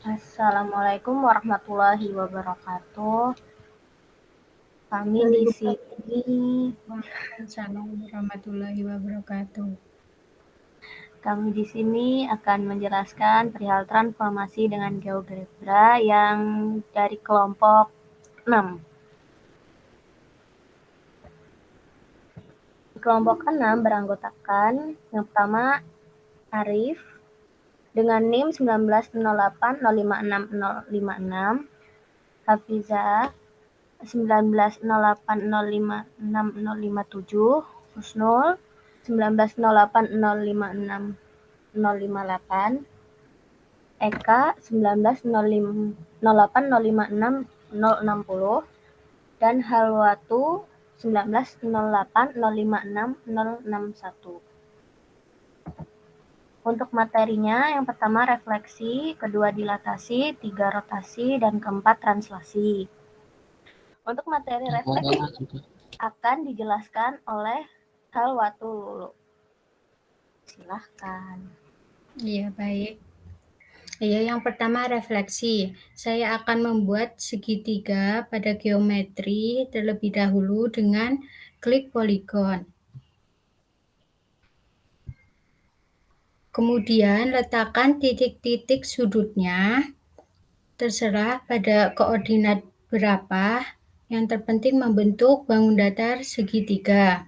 Assalamualaikum warahmatullahi wabarakatuh. Kami di sini Waalaikumsalam warahmatullahi wabarakatuh. kami di sini akan menjelaskan perihal transformasi dengan GeoGebra yang dari kelompok 6. Kelompok 6 beranggotakan yang pertama Arif dengan NIM 1908056056, Hafizah 1908056057, Husnul 1908056058, Eka 1908056060, dan Halwatu 1908056061. Untuk materinya, yang pertama refleksi, kedua dilatasi, tiga rotasi, dan keempat translasi. Untuk materi refleksi akan dijelaskan oleh Halwatu Lulu. Silahkan. Iya, baik. Ya, yang pertama refleksi. Saya akan membuat segitiga pada geometri terlebih dahulu dengan klik poligon. Kemudian letakkan titik-titik sudutnya, terserah pada koordinat berapa, yang terpenting membentuk bangun datar segitiga.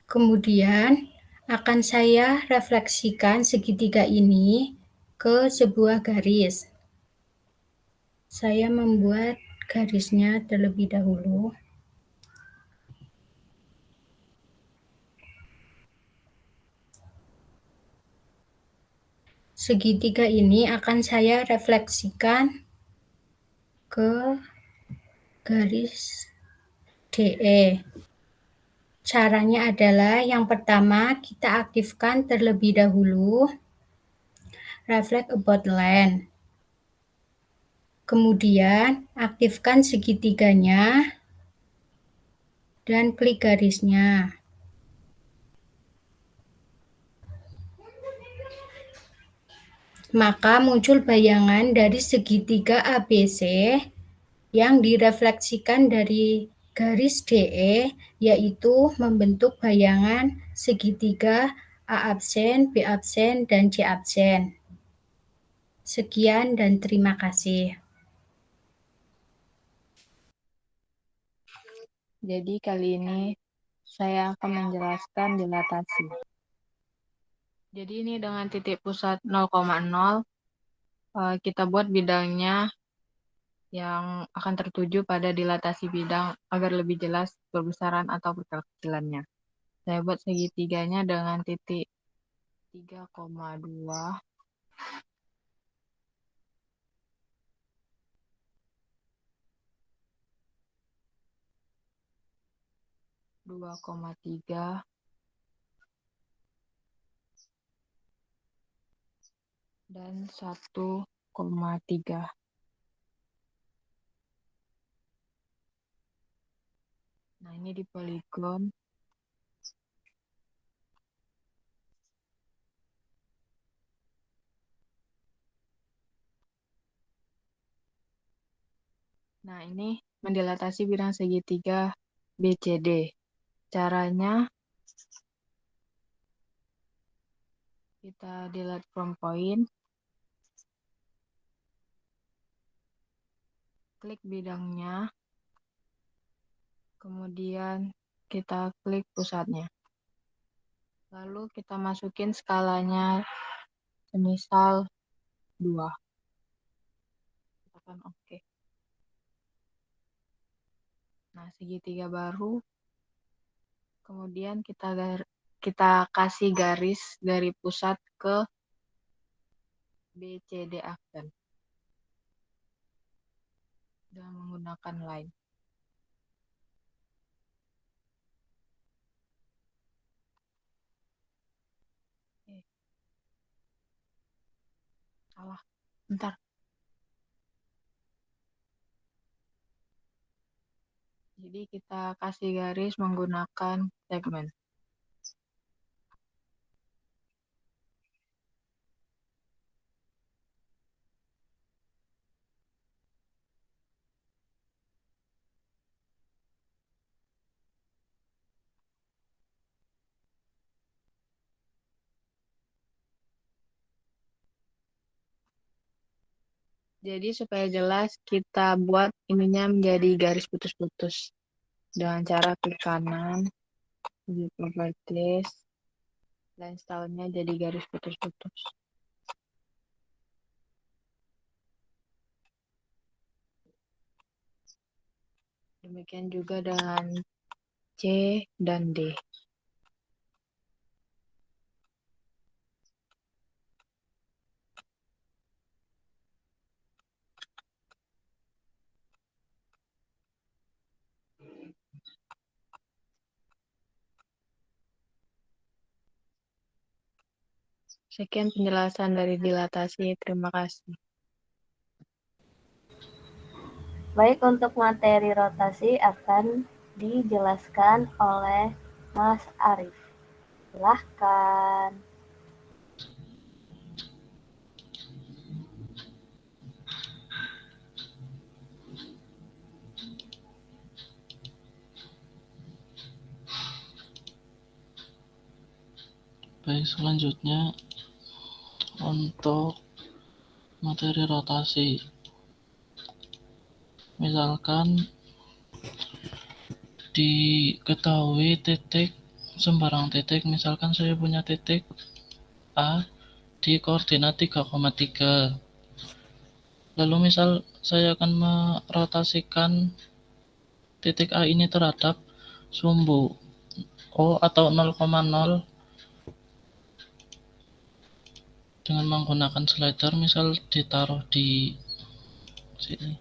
Kemudian akan saya refleksikan segitiga ini ke sebuah garis. Saya membuat garisnya terlebih dahulu. Segitiga ini akan saya refleksikan ke garis DE. Caranya adalah yang pertama kita aktifkan terlebih dahulu reflect about line. Kemudian aktifkan segitiganya dan klik garisnya. Maka muncul bayangan dari segitiga ABC yang direfleksikan dari garis DE, yaitu membentuk bayangan segitiga A absen, B absen, dan C absen. Sekian dan terima kasih. Jadi kali ini saya akan menjelaskan dilatasi. Jadi ini dengan titik pusat 0,0 kita buat bidangnya yang akan tertuju pada dilatasi bidang agar lebih jelas perbesaran atau perkecilannya. Saya buat segitiganya dengan titik 3,2, 2,3, dan 1,3. Nah, ini di poligon. Nah, ini mendilatasi bidang segitiga BCD. Caranya kita delete from point, klik bidangnya, kemudian kita klik pusatnya. Lalu kita masukin skalanya semisal 2. Tekan OK. Nah, segitiga baru. Kemudian kita kasih garis dari pusat ke BCD aksen dengan menggunakan line. Salah, bentar. Jadi kita kasih garis menggunakan segmen. Jadi supaya jelas kita buat ininya menjadi garis putus-putus dengan cara klik kanan, di properties, dan stylenya jadi garis putus-putus. Demikian juga dengan C dan D. Sekian penjelasan dari dilatasi. Terima kasih. Baik, untuk materi rotasi akan dijelaskan oleh Mas Arif. Silahkan. Baik, selanjutnya untuk materi rotasi. Misalkan diketahui titik, sembarang titik, misalkan saya punya titik A di koordinat 3,3. Lalu misal saya akan merotasikan titik A ini terhadap sumbu O atau 0,0 dengan menggunakan slider, misal ditaruh di sini,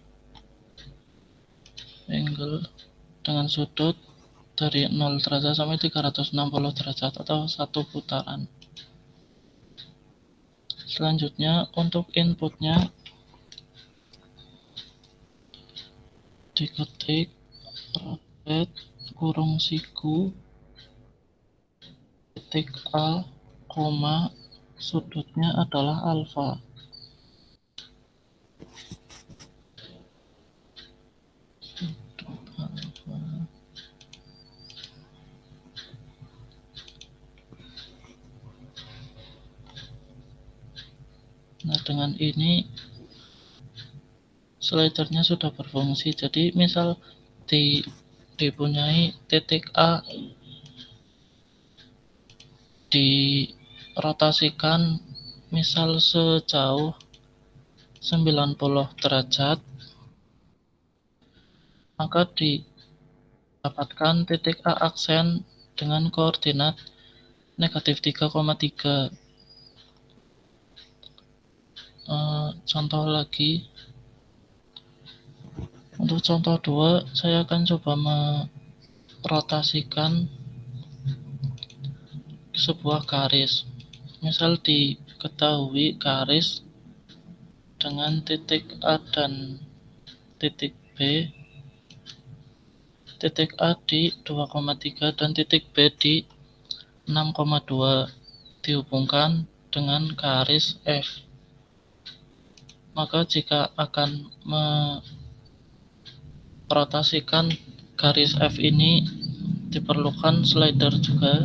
angle dengan sudut dari 0 derajat sampai 360 derajat atau 1 putaran. Selanjutnya untuk inputnya diketik rotate kurung siku titik A, koma, sudutnya adalah alfa. Nah, dengan ini slidernya sudah berfungsi. Jadi misal dipunyai titik A dirotasikan misal sejauh 90 derajat, maka didapatkan titik A aksen dengan koordinat negatif 3,3. Contoh lagi, untuk contoh 2 saya akan coba merotasikan sebuah garis. Misal diketahui garis dengan titik A dan titik B, titik A di 2,3 dan titik B di 6,2 dihubungkan dengan garis F. Maka jika akan merotasikan garis F ini diperlukan slider juga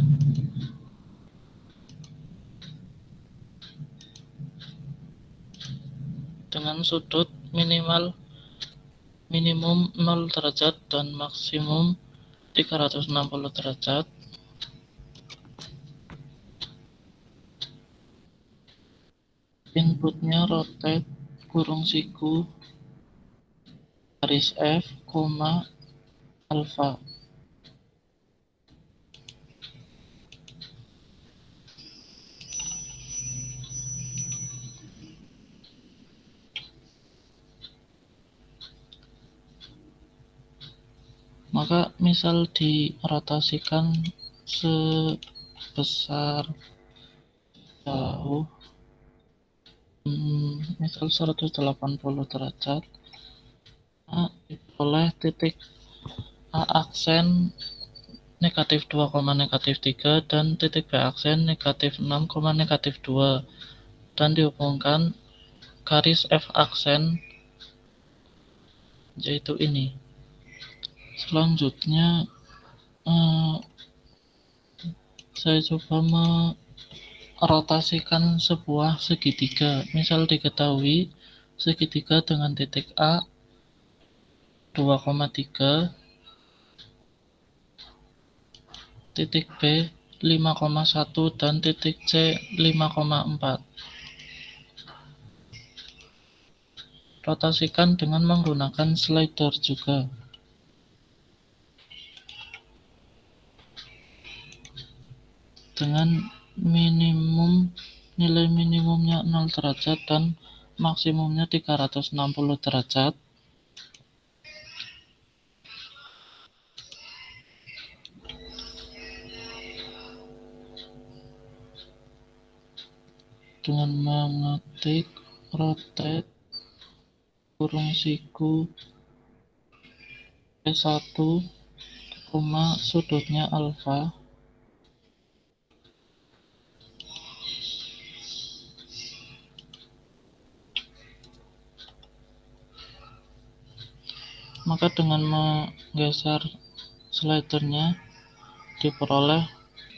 dengan sudut minimum 0 derajat dan maksimum 360 derajat. Inputnya rotate kurung siku garis F, alfa. Maka misal dirotasikan sebesar jauh misal 180 derajat, diperoleh titik A aksen negatif 2,3 dan titik B aksen negatif 6,2 dan dihubungkan garis F aksen, yaitu ini. Selanjutnya saya coba merotasikan sebuah segitiga. Misal diketahui segitiga dengan titik A 2,3, titik B 5,1 dan titik C 5,4. Rotasikan dengan menggunakan slider juga. Dengan nilai minimumnya 0 derajat dan maksimumnya 360 derajat. Dengan mengetik rotate kurung siku P1, sudutnya alfa, maka dengan menggeser slidernya diperoleh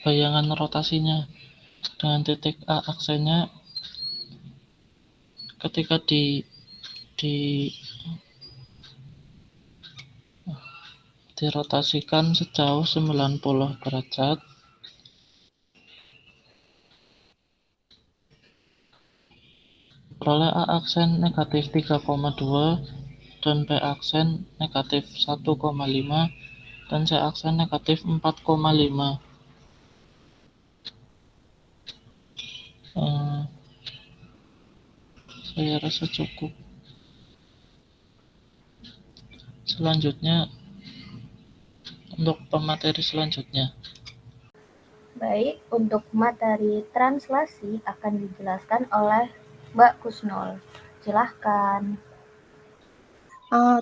bayangan rotasinya. Dengan titik A aksennya ketika dirotasikan sejauh 90 derajat, peroleh A aksen negatif 3,2 dan B aksen negatif 1,5 dan C aksen negatif 4,5. Saya rasa cukup. Selanjutnya, untuk pemateri selanjutnya. Baik, untuk materi translasi akan dijelaskan oleh Mbak Kusnul. Silahkan.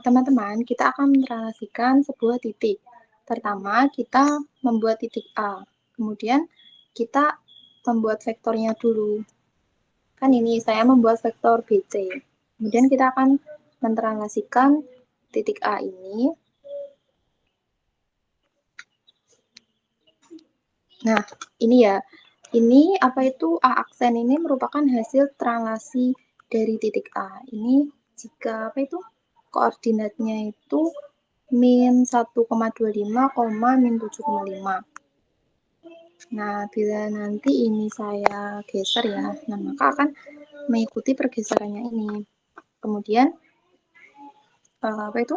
Teman-teman, kita akan mentranslasikan sebuah titik. Pertama, kita membuat titik A. Kemudian, kita membuat vektornya dulu. Kan ini, saya membuat vektor BC. Kemudian, kita akan mentranslasikan titik A ini. Nah, ini ya. Ini apa itu A aksen ini merupakan hasil translasi dari titik A. Ini jika apa itu koordinatnya itu min 1,25, min 7,5. Nah, bila nanti ini saya geser ya, nah maka akan mengikuti pergeserannya ini. Kemudian apa itu?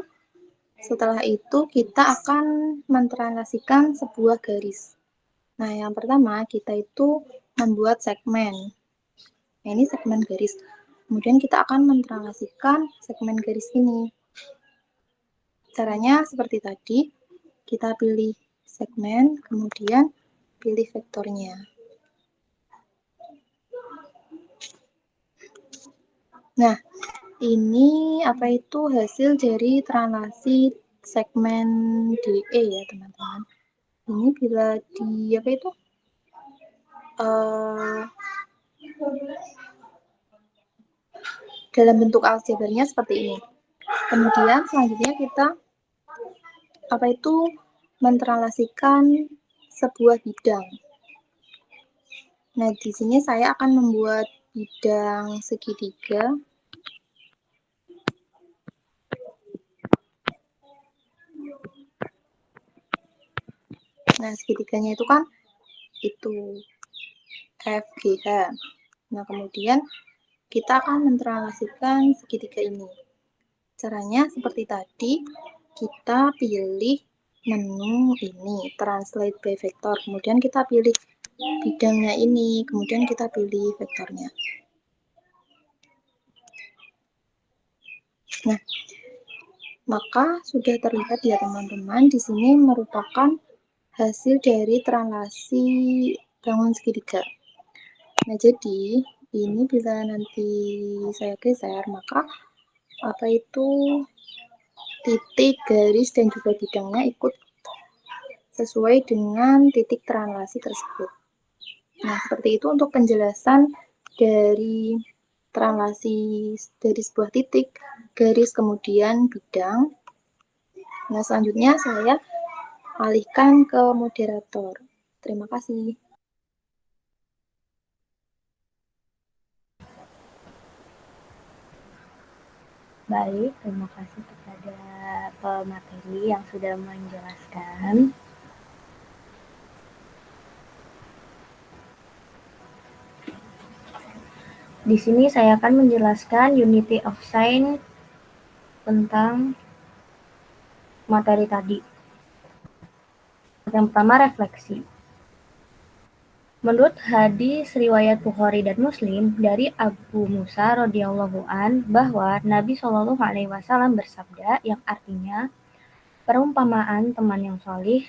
Setelah itu kita akan mentranslasikan sebuah garis. Nah, yang pertama kita itu membuat segmen. Nah, ini segmen garis. Kemudian kita akan mentranslasikan segmen garis ini. Caranya seperti tadi, kita pilih segmen, kemudian pilih vektornya. Nah, ini apa itu hasil dari translasi segmen DE ya, teman-teman. Ini bila di apa itu dalam bentuk aljabarnya seperti ini. Kemudian selanjutnya kita apa itu mentranslasikan sebuah bidang. Nah, di sini saya akan membuat bidang segitiga. Nah, segitiganya itu kan itu FGH. Nah, kemudian kita akan mentranslasikan segitiga ini. Caranya seperti tadi, kita pilih menu ini, translate by vector. Kemudian kita pilih bidangnya ini, kemudian kita pilih vektornya. Nah, maka sudah terlihat ya teman-teman, di sini merupakan hasil dari translasi bangun segitiga. Nah, jadi ini bila nanti saya geser, maka apa itu titik, garis, dan juga bidangnya ikut sesuai dengan titik translasi tersebut. Nah, seperti itu untuk penjelasan dari translasi dari sebuah titik, garis, kemudian bidang. Nah, selanjutnya saya alihkan ke moderator. Terima kasih. Baik, terima kasih kepada pemateri yang sudah menjelaskan. Di sini saya akan menjelaskan unity of sign tentang materi tadi. Yang pertama, refleksi. Menurut hadis riwayat Bukhari dan Muslim dari Abu Musa radhiyallahu an bahwa Nabi Shallallahu alaihi wasallam bersabda yang artinya perumpamaan teman yang solih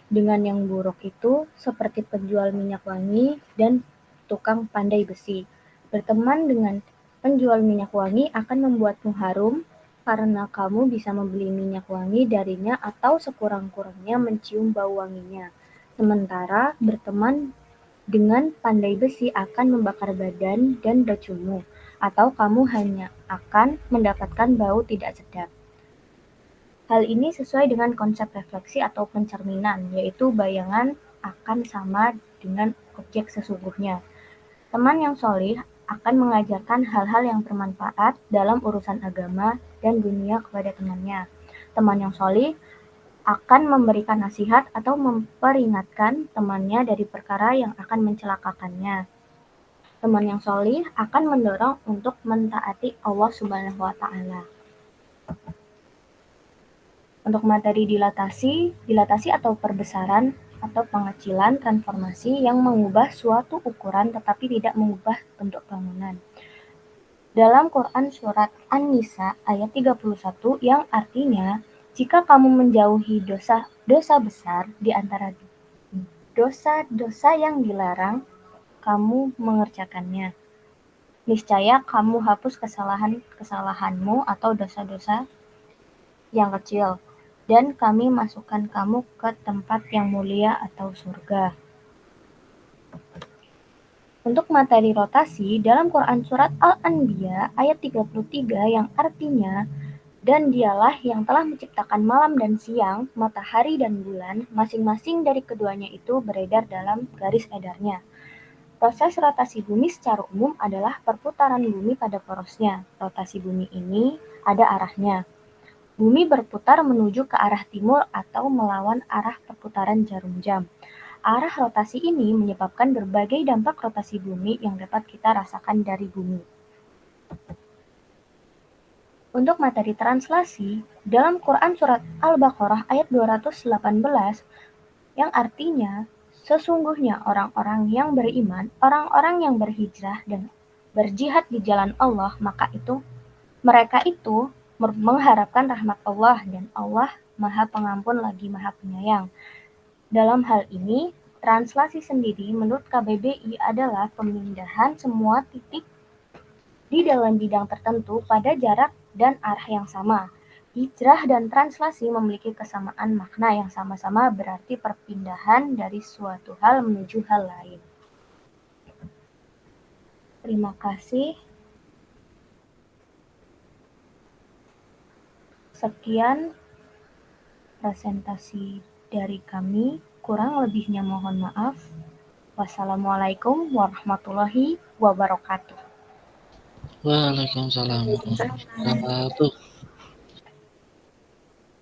dengan yang buruk itu seperti penjual minyak wangi dan tukang pandai besi. Berteman dengan penjual minyak wangi akan membuatmu harum karena kamu bisa membeli minyak wangi darinya atau sekurang-kurangnya mencium bau wanginya. Sementara berteman dengan pandai besi akan membakar badan dan racunmu, atau kamu hanya akan mendapatkan bau tidak sedap. Hal ini sesuai dengan konsep refleksi atau pencerminan, yaitu bayangan akan sama dengan objek sesungguhnya. Teman yang solih akan mengajarkan hal-hal yang bermanfaat dalam urusan agama dan dunia kepada temannya. Teman yang solih akan memberikan nasihat atau memperingatkan temannya dari perkara yang akan mencelakakannya. Teman yang solih akan mendorong untuk mentaati Allah Subhanahu wa Ta'ala. Untuk materi dilatasi atau perbesaran atau pengecilan transformasi yang mengubah suatu ukuran tetapi tidak mengubah bentuk bangunan. Dalam Quran Surat An-Nisa ayat 31 yang artinya, jika kamu menjauhi dosa besar di antara dosa-dosa yang dilarang, kamu mengerjakannya. Niscaya kamu hapus kesalahanmu atau dosa-dosa yang kecil, dan kami masukkan kamu ke tempat yang mulia atau surga. Untuk materi rotasi, dalam Quran Surat Al-Anbiya ayat 33 yang artinya, dan dialah yang telah menciptakan malam dan siang, matahari dan bulan, masing-masing dari keduanya itu beredar dalam garis edarnya. Proses rotasi bumi secara umum adalah perputaran bumi pada porosnya. Rotasi bumi ini ada arahnya. Bumi berputar menuju ke arah timur atau melawan arah perputaran jarum jam. Arah rotasi ini menyebabkan berbagai dampak rotasi bumi yang dapat kita rasakan dari bumi. Untuk materi translasi, dalam Quran Surat Al-Baqarah ayat 218 yang artinya, sesungguhnya orang-orang yang beriman, orang-orang yang berhijrah dan berjihad di jalan Allah, mereka itu mengharapkan rahmat Allah dan Allah Maha Pengampun lagi Maha Penyayang. Dalam hal ini, translasi sendiri menurut KBBI adalah pemindahan semua titik di dalam bidang tertentu pada jarak dan arah yang sama. Hijrah dan translasi memiliki kesamaan makna yang sama-sama berarti perpindahan dari suatu hal menuju hal lain. Terima kasih. Sekian presentasi dari kami, kurang lebihnya mohon maaf. Wassalamualaikum warahmatullahi wabarakatuh. Waalaikumsalam warahmatullahi wabarakatuh.